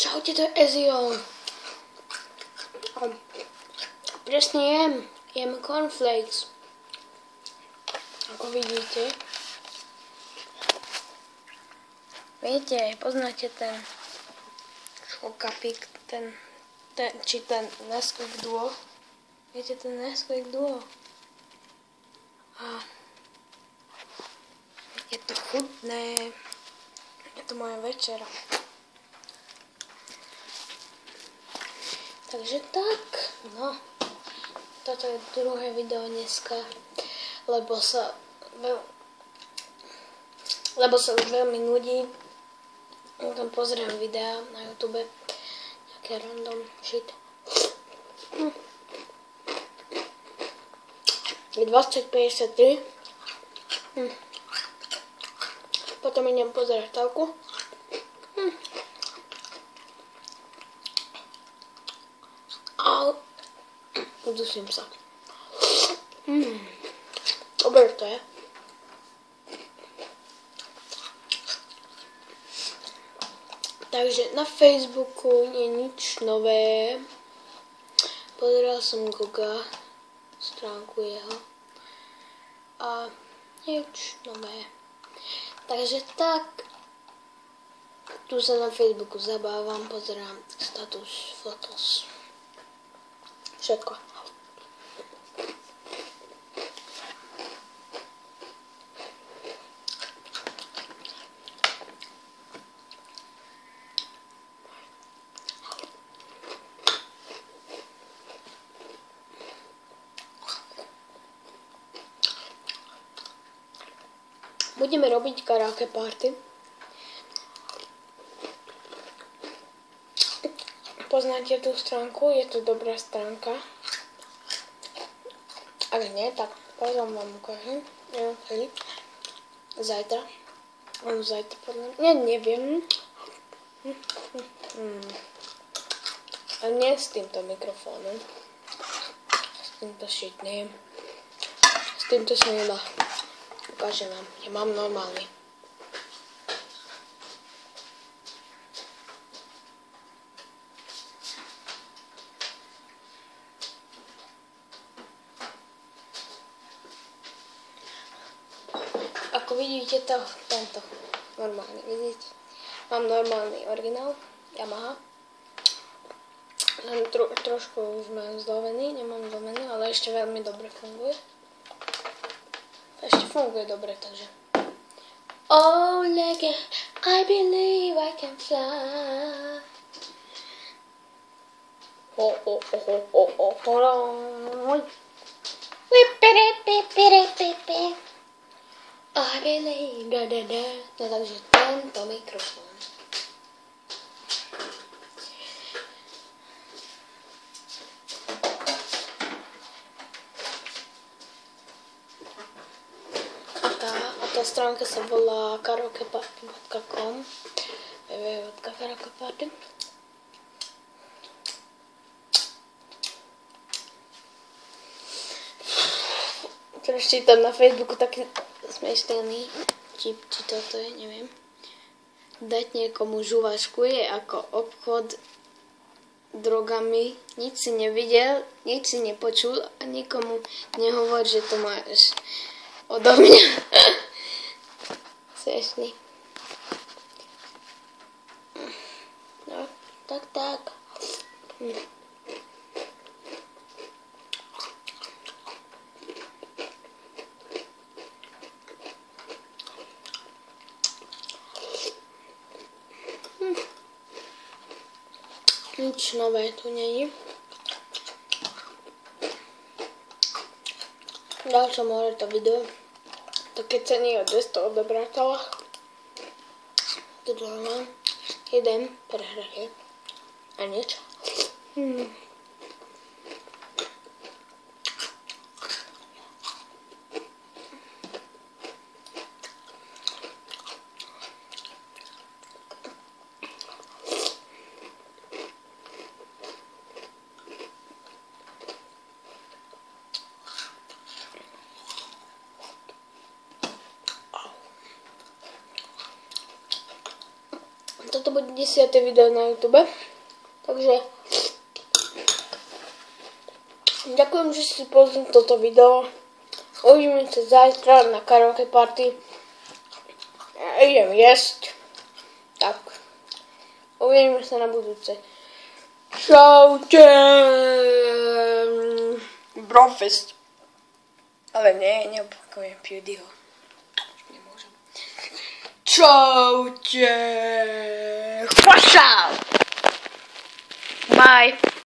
Čaute, to je Ezio. Presne jem cornflakes. Ako vidíte. Viete, poznáte ten Šokapik, ten Nesquik Duo. Viete, ten Nesquik Duo. A je to chutné. Je to moja večera. Takže tak, no, toto je druhé video dneska, lebo sa už veľmi nudí. Tam pozriem videá na YouTube, nejaké random shit. Je 20:53. Potom idem pozerať telku. Udusím sa. Dobre to je. Takže na Facebooku nie je nič nové. Pozeral som Goga, stránku jeho. A nič nové. Takže tak. Tu sa na Facebooku zabávam, pozerám status, fotos. Všetko. Budeme robiť karaoke party. Poznáte tú stránku? Je to dobrá stránka. Ak nie, tak potom vám ukážem. Neviem, kedy. Zajtra. Zajtra podľa mňa. Neviem. A nie s týmto mikrofónom. S týmto shitným. S týmto sa nedá. Ukážem vám. Ja mám normálny. Ako vidíte to, tento normálny, vidíte? Mám normálny originál, Yamaha. Trošku už mám zlomený, nemám zlomený, ale ešte veľmi dobre funguje. Ešte funguje dobre, takže. Oh, like I believe I can fly. Oh, oh, oh, oh, oh, oh, oh. I believe, da, da, da. No takže tento mikrofón. Tá stránka sa volá karaokeparty.com www.karaokeparty. Prečítam na Facebooku taký smiešný, či toto je, neviem. Dať niekomu žuvačku je ako obchod drogami. Nič si nevidel, nič si nepočul a nikomu nehovor, že to máš odo mňa. Smiešný. No, tak. Nič nové tu není. Dal som hore to video. Také ceny od 200 odobratelách. Tu dole mám jeden prehratie. A nič. Toto bude 10. video na YouTube. Takže ďakujem, že si pozrel toto video. Uvidíme sa zajtra na karaoke party. Ja idem jesť. Tak. Uvidíme sa na budúce. Čaute. Brofist. Ale neopakujem PewDieho. Nemôžem. Čaute. Bye.